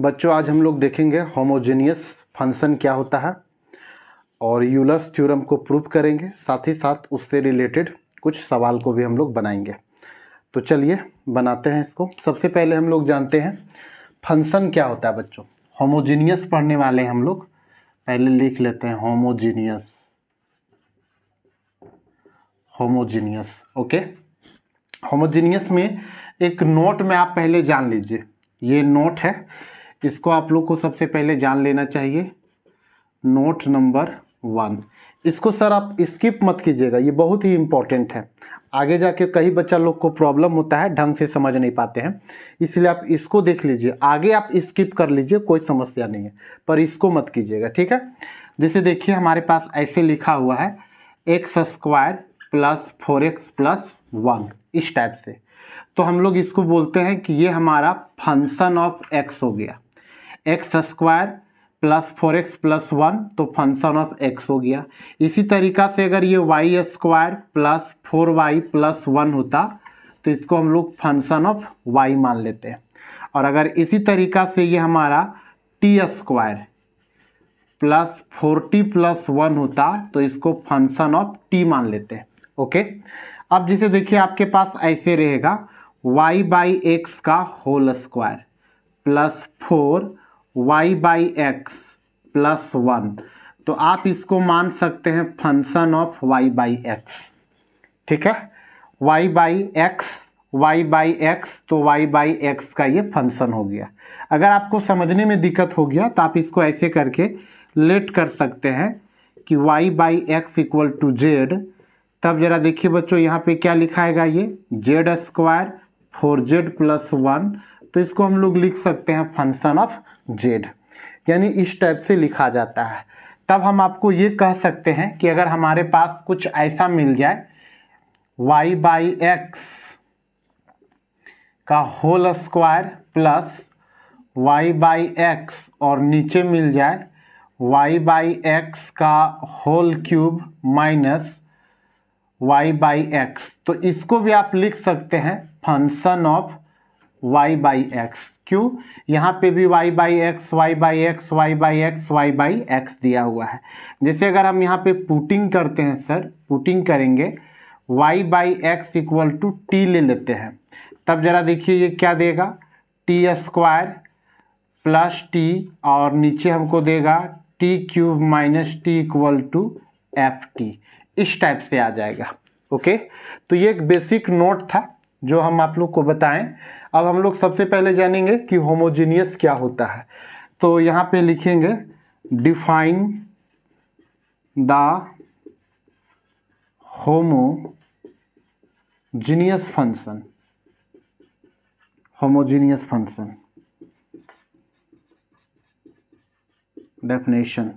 बच्चों आज हम लोग देखेंगे होमोजेनियस फंक्शन क्या होता है और यूलर्स थ्योरम को प्रूव करेंगे, साथ ही साथ उससे रिलेटेड कुछ सवाल को भी हम लोग बनाएंगे। तो चलिए बनाते हैं इसको। सबसे पहले हम लोग जानते हैं फंक्शन क्या होता है बच्चों। होमोजेनियस पढ़ने वाले हैं हम लोग, पहले लिख लेते हैं होमोजेनियस। ओके, होमोजेनियस में एक नोट में आप पहले जान लीजिए, ये नोट है, इसको आप लोग को सबसे पहले जान लेना चाहिए। नोट नंबर 1, इसको सर आप स्किप मत कीजिएगा, ये बहुत ही इम्पोर्टेंट है। आगे जाके कई बच्चा लोग को प्रॉब्लम होता है, ढंग से समझ नहीं पाते हैं, इसलिए आप इसको देख लीजिए। आगे आप स्किप कर लीजिए, कोई समस्या नहीं है, पर इसको मत कीजिएगा, ठीक है। जैसे देखिए हमारे पास ऐसे लिखा हुआ है x² + 4x + 1, इस टाइप से। तो हम लोग इसको बोलते हैं कि ये हमारा फंक्शन ऑफ x हो गया। x² + 4x + 1 तो फंक्शन ऑफ x हो गया। इसी तरीका से अगर ये y² + 4y + 1 होता तो इसको हम लोग फंक्शन ऑफ y मान लेते हैं। और अगर इसी तरीका से ये हमारा t² + 40 + 1 होता तो इसको फंक्शन ऑफ t मान लेते हैं। ओके, अब जिसे देखिए आपके पास ऐसे रहेगा y/x का होल स्क्वायर + 4y/x + 1, तो आप इसको मान सकते हैं फंक्शन ऑफ y/x, ठीक है। y/x तो y/x का ये फंक्शन हो गया। अगर आपको समझने में दिक्कत हो गया तो आप इसको ऐसे करके लेट कर सकते हैं कि y/x = z। तब जरा देखिए बच्चों यहाँ पे क्या लिखाएगा, ये z² 4z + 1, तो इसको हम लोग लिख सकते हैं फंक्शन ऑफ z, यानी इस टाइप से लिखा जाता है। तब हम आपको ये कह सकते हैं कि अगर हमारे पास कुछ ऐसा मिल जाए y/x का होल स्क्वायर प्लस y/x और नीचे मिल जाए y/x का होल क्यूब माइनस y/x, तो इसको भी आप लिख सकते हैं फंक्शन ऑफ y/x। क्यों, यहाँ पे भी y/x दिया हुआ है। जैसे अगर हम यहाँ पे पुटिंग करते हैं सर, पुटिंग करेंगे y/x = t ले लेते हैं, तब जरा देखिए ये क्या देगा, t² + t और नीचे हमको देगा t³ - t = ft, इस टाइप से आ जाएगा। ओके, तो ये एक बेसिक नोट था जो हम आप लोग को बताएं। अब हम लोग सबसे पहले जानेंगे कि होमोजेनियस क्या होता है। तो यहाँ पे लिखेंगे define the homogeneous function. Homogeneous function definition,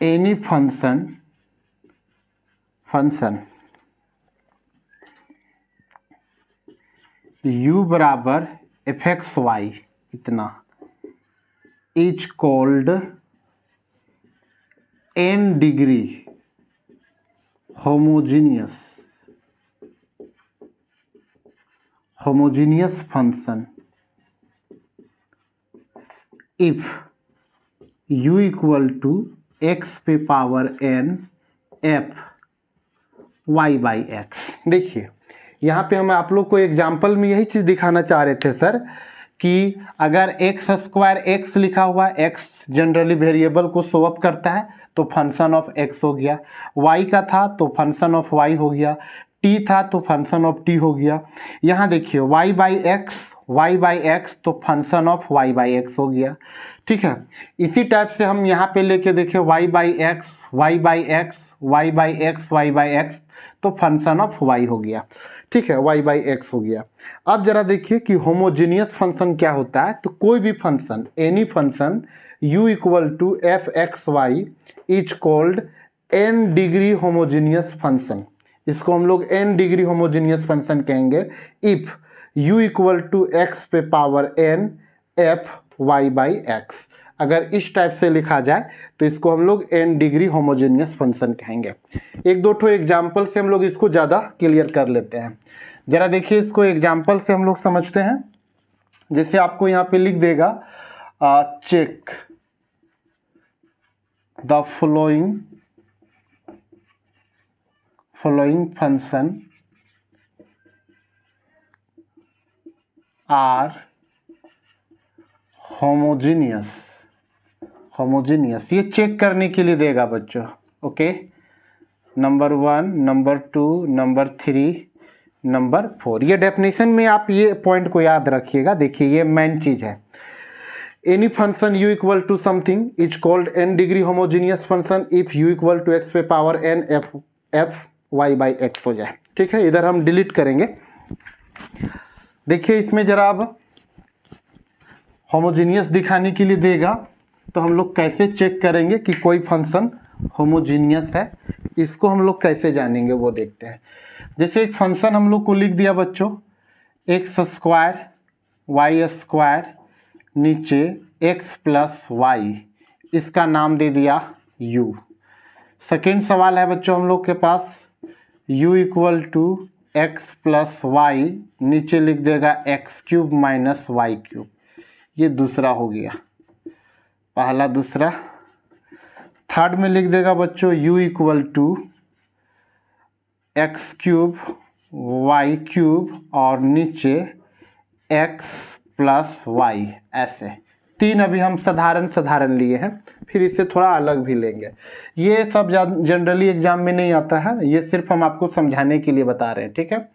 any function u बराबर fxy इतना is called n degree homogeneous function if u = x⁴n f y/x। देखिए यहाँ पे हम आप लोग को एग्जाम्पल में यही चीज़ दिखाना चाह रहे थे सर कि अगर x² x लिखा हुआ है, x जनरली वेरिएबल को शो अप करता है तो फंक्शन ऑफ x हो गया, y का था तो फंक्शन ऑफ y हो गया, t था तो फंक्शन ऑफ t हो गया। यहाँ देखिए y/x तो फंक्शन ऑफ y/x हो गया, ठीक है। इसी टाइप से हम यहाँ पे लेके देखें y/x तो फंक्शन ऑफ y हो गया, ठीक है, y/x हो गया। अब जरा देखिए कि होमोजेनियस फंक्शन क्या होता है। तो कोई भी function, any function u = fxy is called n degree homogeneous function. इसको हम लोग n डिग्री होमोजेनियस फंक्शन कहेंगे if u = x⁴n f y/x। अगर इस टाइप से लिखा जाए तो इसको हम लोग n डिग्री होमोजेनियस फंक्शन कहेंगे। एक दो ठो एग्जाम्पल से हम लोग इसको ज़्यादा क्लियर कर लेते हैं। जरा देखिए इसको एग्जाम्पल से हम लोग समझते हैं। जैसे आपको यहाँ पे लिख देगा check the following function are homogeneous, ये चेक करने के लिए देगा बच्चों। Okay, number 1, number 2, number 3, number 4। ये डेफिनेशन में आप ये पॉइंट को याद रखिएगा। देखिए ये मेन चीज है। Any function u equal to something is called n degree homogeneous function if u equal to x पे power n f y by x हो जाए। ठीक है, इधर हम डिलीट करेंगे। देखिए इसमें जरा अब होमोजीनियस दिखाने के लिए देगा, तो हम लोग कैसे चेक करेंगे कि कोई फंक्शन होमोजीनियस है, इसको हम लोग कैसे जानेंगे वो देखते हैं। जैसे एक फंक्शन हम लोग को लिख दिया बच्चों एक्स स्क्वायर वाई स्क्वायर नीचे एक्स प्लस वाई, इसका नाम दे दिया u। सेकेंड सवाल है बच्चों हम लोग के पास u equal to x plus y, नीचे लिख देगा x cube minus y cube. ये दूसरा हो गया, पहला दूसरा। थर्ड में लिख देगा बच्चों u equal to x cube y cube और नीचे एक्स प्लस वाई। ऐसे तीन अभी हम साधारण लिए हैं, फिर इससे थोड़ा अलग भी लेंगे। ये सब जनरली एग्जाम में नहीं आता है, ये सिर्फ हम आपको समझाने के लिए बता रहे हैं। ठीक है,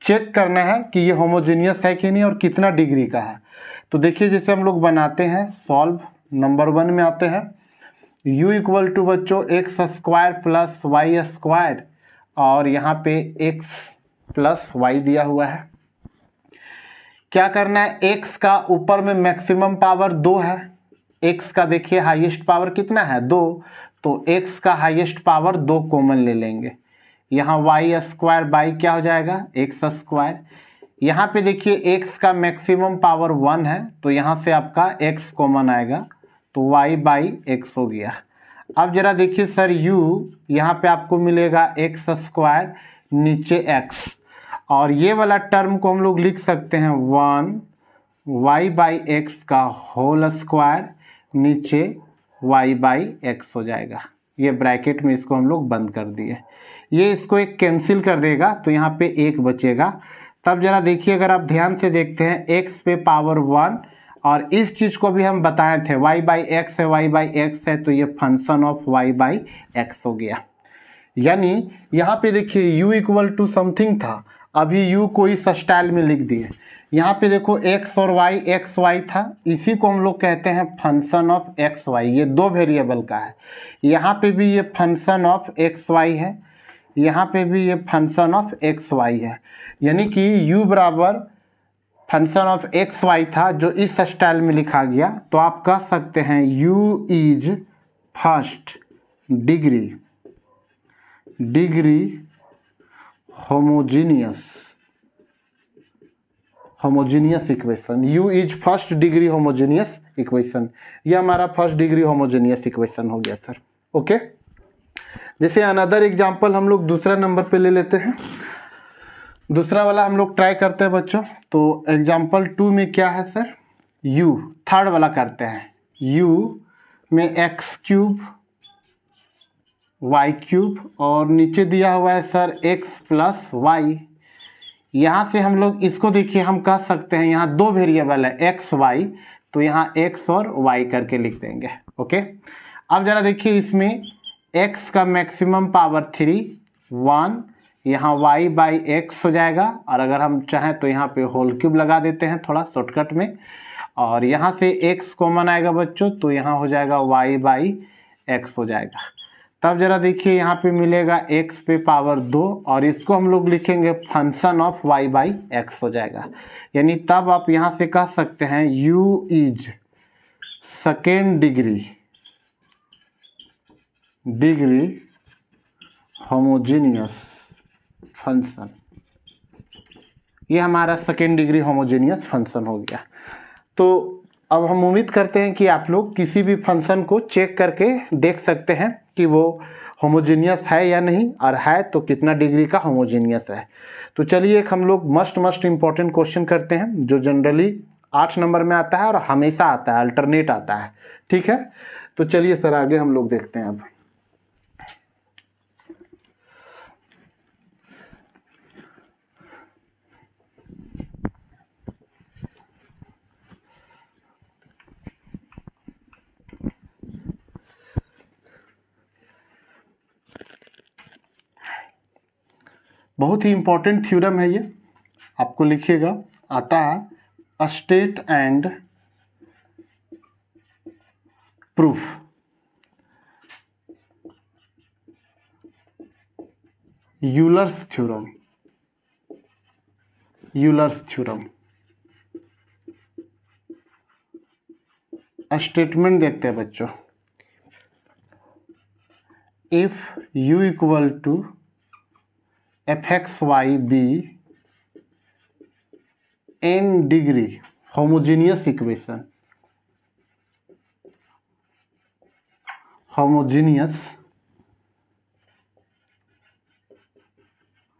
चेक करना है कि ये होमोजीनियस है कि नहीं और कितना डिग्री का है। तो देखिए जैसे हम लोग बनाते हैं सॉल्व, नंबर 1 में आते हैं u इक्वल टू बच्चों x square plus y square और यहाँ पे x प्लस वाई दिया हुआ है। क्या करना है, x का ऊपर में मैक्सिमम पावर 2 है, x का देखिए हाईएस्ट पावर कितना है 2, तो x का हाईएस्ट पावर 2 कॉमन ले लेंगे। यहाँ वाई स्क्वायर बाई क्या हो जाएगा एक्स स्क्वायर। यहाँ पे देखिए x का मैक्सिमम पावर 1 है, तो यहाँ से आपका x कॉमन आएगा, तो y बाई एक्स हो गया। अब जरा देखिए सर u, यहाँ पे आपको मिलेगा एक्स स्क्वायर नीचे x, और ये वाला टर्म को हम लोग लिख सकते हैं 1 y बाई एक्स का होल स्क्वायर नीचे y बाई एक्स हो जाएगा। ये ब्रैकेट में इसको हम लोग बंद कर दिए, ये इसको एक कैंसिल कर देगा, तो यहाँ पे 1 बचेगा। तब जरा देखिए अगर आप ध्यान से देखते हैं x पे पावर 1, और इस चीज़ को भी हम बताए थे y बाई एक्स है, y बाई एक्स है, तो ये function of y by x हो गया। यानी यहाँ पे देखिए u इक्वल टू समथिंग था, अभी u को इस स्टाइल में लिख दिए। यहाँ पे देखो x और y एक्स वाई था, इसी को हम लोग कहते हैं फंक्शन ऑफ एक्स वाई। ये 2 वेरिएबल का है, यहाँ पे भी ये फंक्शन ऑफ एक्स वाई है, यहाँ पे भी ये फंक्शन ऑफ एक्स वाई है। यानी कि u बराबर फंक्शन ऑफ एक्स वाई था जो इस स्टाइल में लिखा गया, तो आप कह सकते हैं u is first degree homogeneous equation. u is first degree homogeneous equation, ये हमारा फर्स्ट डिग्री होमोजीनियस इक्वेशन हो गया सर। ओके, जैसे अनदर एग्जांपल हम लोग दूसरा नंबर पे ले लेते हैं। दूसरा वाला हम लोग ट्राई करते हैं बच्चों। तो एग्जांपल 2 में क्या है सर, u, थर्ड वाला करते हैं। u में एक्स क्यूब वाई क्यूब और नीचे दिया हुआ है सर x प्लस वाई। यहाँ से हम लोग इसको देखिए हम कह सकते हैं, यहाँ 2 वेरिएबल है x y, तो यहाँ x और y करके लिख देंगे। ओके, अब जरा देखिए इसमें x का मैक्सिमम पावर 3 1, यहाँ y बाई एक्स हो जाएगा, और अगर हम चाहें तो यहाँ पे होल क्यूब लगा देते हैं थोड़ा शॉर्टकट में, और यहाँ से x कॉमन आएगा बच्चों, तो यहाँ हो जाएगा y बाई एक्स हो जाएगा। तब जरा देखिए यहाँ पे मिलेगा x पे पावर 2, और इसको हम लोग लिखेंगे function of y by x हो जाएगा। यानी तब आप यहाँ से कह सकते हैं u is second degree homogeneous function. ये हमारा सेकेंड डिग्री होमोजीनियस फंक्शन हो गया। तो अब हम उम्मीद करते हैं कि आप लोग किसी भी फंक्शन को चेक करके देख सकते हैं कि वो होमोजीनियस है या नहीं, और है तो कितना डिग्री का होमोजीनियस है। तो चलिए एक हम लोग मस्ट इम्पॉर्टेंट क्वेश्चन करते हैं जो जनरली 8 नंबर में आता है और हमेशा आता है, अल्टरनेट आता है। ठीक है, तो चलिए सर आगे हम लोग देखते हैं अब। बहुत ही इंपॉर्टेंट थ्योरम है ये, आपको लिखिएगा, आता है state and proof. Euler's theorem, Euler's theorem. Statement देखते हैं बच्चों, if u equal to f(x,y,b) n degree homogeneous equation, homogeneous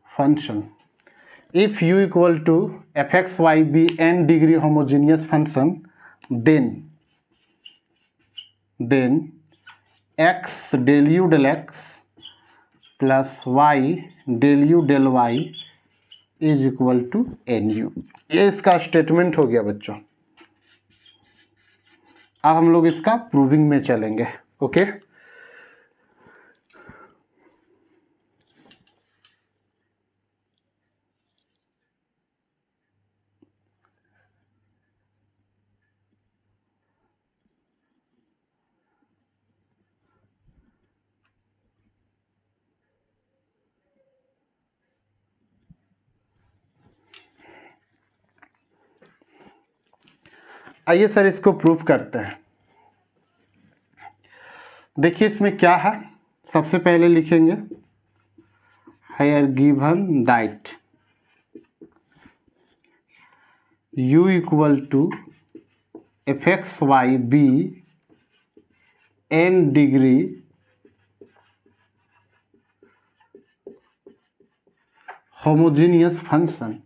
function, if u equal to f(x,y,b) n degree homogeneous function, then x del u del x plus y del u del y is equal to n u. ये इसका statement हो गया बच्चों। अब हम लोग इसका proving में चलेंगे। ओके, आइए सर इसको प्रूफ करते हैं। देखिए इसमें क्या है, सबसे पहले लिखेंगे here given that u equal to f(x,y,b) n degree homogeneous function,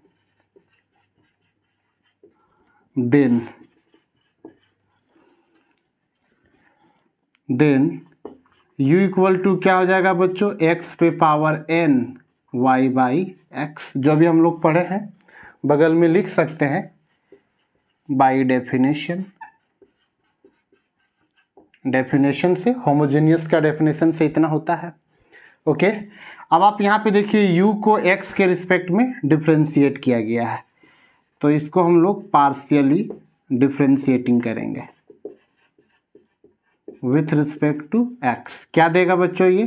then u equal to क्या हो जाएगा बच्चों, x पे power n y by x, जो भी हम लोग पढ़े हैं बगल में लिख सकते हैं बाई डेफिनेशन। डेफिनेशन से, होमोजेनियस का डेफिनेशन से इतना होता है। ओके, अब आप यहाँ पे देखिए u को x के रिस्पेक्ट में डिफ्रेंशिएट किया गया है, तो इसको हम लोग पार्शियली डिफ्रेंशिएटिंग करेंगे विथ रिस्पेक्ट टू x। क्या देगा बच्चों ये,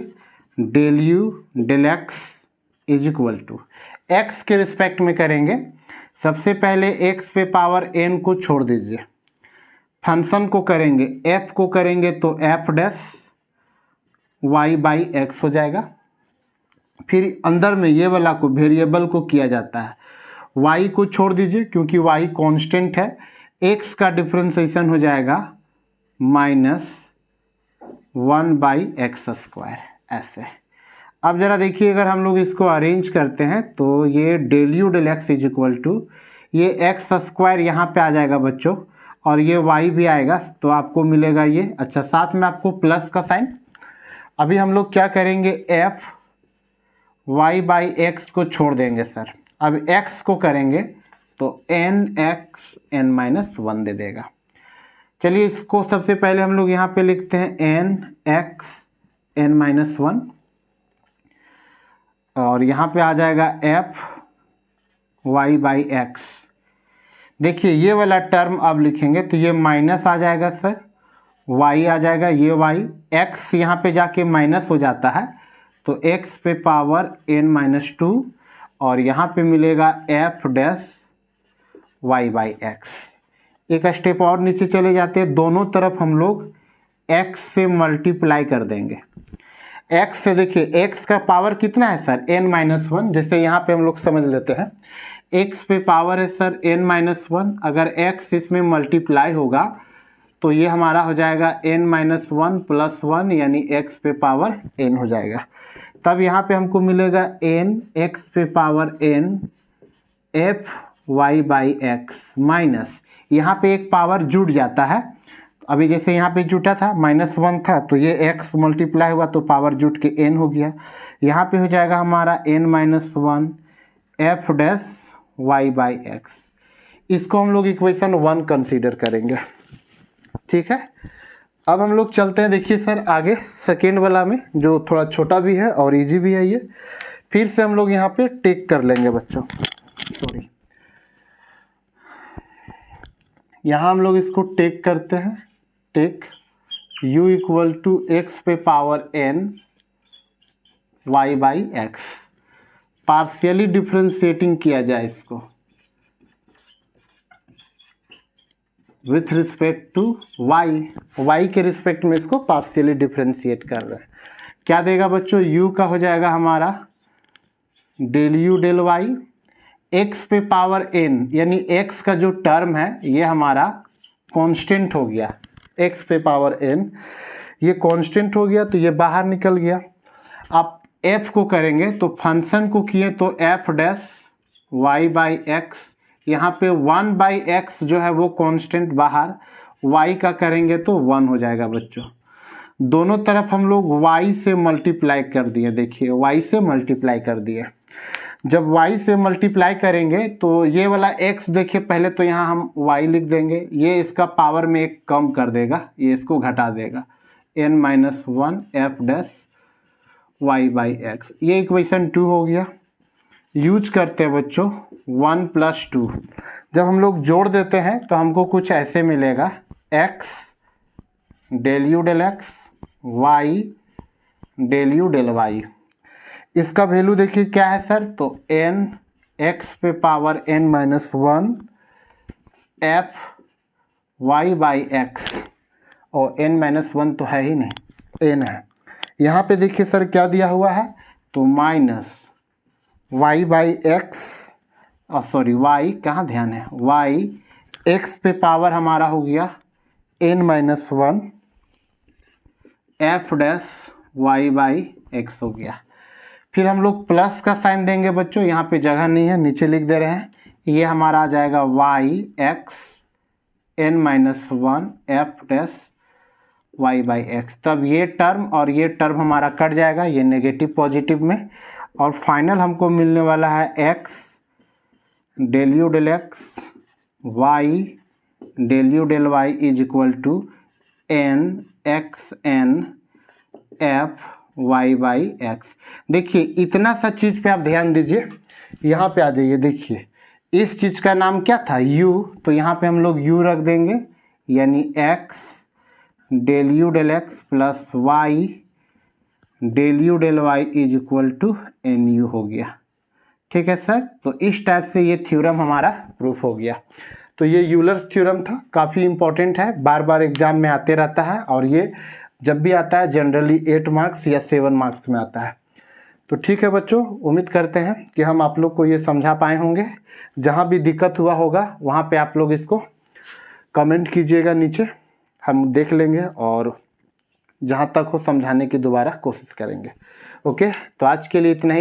del u del x is equal to, x के रिस्पेक्ट में करेंगे। सबसे पहले x पे पावर n को छोड़ दीजिए, फंक्शन को करेंगे, f को करेंगे तो f dash y by x हो जाएगा। फिर अंदर में ये वाला को, वेरिएबल को किया जाता है, y को छोड़ दीजिए क्योंकि y कांस्टेंट है, x का डिफ्रेंशिएशन हो जाएगा -1 बाई एक्स स्क्वायर, ऐसे। अब जरा देखिए, अगर हम लोग इसको अरेंज करते हैं तो ये del u del x is equal to, ये एक्स स्क्वायर यहाँ पे आ जाएगा बच्चों और ये y भी आएगा, तो आपको मिलेगा ये, अच्छा साथ में आपको प्लस का साइन। अभी हम लोग क्या करेंगे, f y बाई एक्स को छोड़ देंगे सर, अब x को करेंगे तो n x n माइनस 1 दे देगा। चलिए इसको सबसे पहले हम लोग यहाँ पे लिखते हैं n x n माइनस 1 और यहाँ पे आ जाएगा f y बाई एक्स। देखिए ये वाला टर्म अब लिखेंगे तो ये माइनस आ जाएगा सर, y आ जाएगा, ये y, x यहाँ पे जाके माइनस हो जाता है तो x पे पावर n माइनस 2 और यहाँ पे मिलेगा f dash y by x. एक स्टेप और नीचे चले जाते हैं, दोनों तरफ हम लोग x से मल्टीप्लाई कर देंगे। x से देखिए x का पावर कितना है सर, n माइनस 1, जैसे यहाँ पे हम लोग समझ लेते हैं x पे पावर है सर n माइनस 1, अगर x इसमें मल्टीप्लाई होगा तो ये हमारा हो जाएगा n माइनस 1 प्लस 1 यानी x पे पावर n हो जाएगा। तब यहाँ पे हमको मिलेगा n x पे power n f y by x minus, यहाँ पे एक पावर जुड़ जाता है। अभी जैसे यहाँ पे जुटा था -1 था, तो ये x मल्टीप्लाई हुआ तो पावर जुट के n हो गया। यहाँ पे हो जाएगा हमारा n-1 f dash y by x. इसको हम लोग इक्वेशन 1 कंसीडर करेंगे। ठीक है, अब हम लोग चलते हैं, देखिए सर आगे सेकेंड वाला में, जो थोड़ा छोटा भी है और इजी भी है। ये फिर से हम लोग यहाँ पे टेक कर लेंगे बच्चों, सॉरी, यहाँ हम लोग इसको टेक करते हैं। Take u equal to X पे power n y by X. Partially differentiating किया जाए इसको विथ रिस्पेक्ट टू y के रिस्पेक्ट में इसको पार्शियली डिफ्रेंशिएट कर रहे हैं। क्या देगा बच्चों, u का हो जाएगा हमारा del u del y, x पे पावर n, यानी x का जो टर्म है ये हमारा कांस्टेंट हो गया। x पे पावर n ये कांस्टेंट हो गया, तो ये बाहर निकल गया। आप f को करेंगे तो फंक्शन को किए तो f dash y by x, यहाँ पे 1 बाई एक्स जो है वो कांस्टेंट बाहर, y का करेंगे तो 1 हो जाएगा बच्चों। दोनों तरफ हम लोग y से मल्टीप्लाई कर दिए, देखिए y से मल्टीप्लाई कर दिए। जब y से मल्टीप्लाई करेंगे तो ये वाला x, देखिए पहले तो यहाँ हम y लिख देंगे, ये इसका पावर में एक कम कर देगा, ये इसको घटा देगा, n-1 f dash y by x. ये इक्वेशन 2 हो गया। यूज करते हैं बच्चों 1 + 2। जब हम लोग जोड़ देते हैं तो हमको कुछ ऐसे मिलेगा, x del u del x, y del u del y। इसका वैल्यू देखिए क्या है सर, तो n x पे power n-1 f y by x, और n-1 तो है ही नहीं, n है। यहाँ पे देखिए सर क्या दिया हुआ है, तो minus y by x, sorry y कहाँ ध्यान है, y x पे पावर हमारा हो गया n-1 f dash y by x हो गया। फिर हम लोग प्लस का साइन देंगे बच्चों, यहाँ पे जगह नहीं है, नीचे लिख दे रहे हैं। ये हमारा आ जाएगा y x n-1 f dash y by x. तब ये टर्म और ये टर्म हमारा कट जाएगा, ये नेगेटिव पॉजिटिव में, और फाइनल हमको मिलने वाला है x del u del x y del u del y is equal to n x n f y by x. देखिए इतना सा चीज़ पे आप ध्यान दीजिए, यहाँ पे आ जाइए, देखिए इस चीज़ का नाम क्या था, u, तो यहाँ पे हम लोग u रख देंगे, यानी x del u del x plus y del u del y is equal to nu हो गया। ठीक है सर, तो इस टाइप से ये थ्योरम हमारा प्रूफ हो गया। तो ये यूलर्स थ्योरम था, काफ़ी इंपॉर्टेंट है, बार बार एग्जाम में आते रहता है, और ये जब भी आता है जनरली 8 मार्क्स या 7 मार्क्स में आता है। तो ठीक है बच्चों, उम्मीद करते हैं कि हम आप लोग को ये समझा पाए होंगे। जहाँ भी दिक्कत हुआ होगा वहाँ पे आप लोग इसको कमेंट कीजिएगा नीचे, हम देख लेंगे और जहाँ तक हो समझाने की दोबारा कोशिश करेंगे। ओके, तो आज के लिए इतना ही।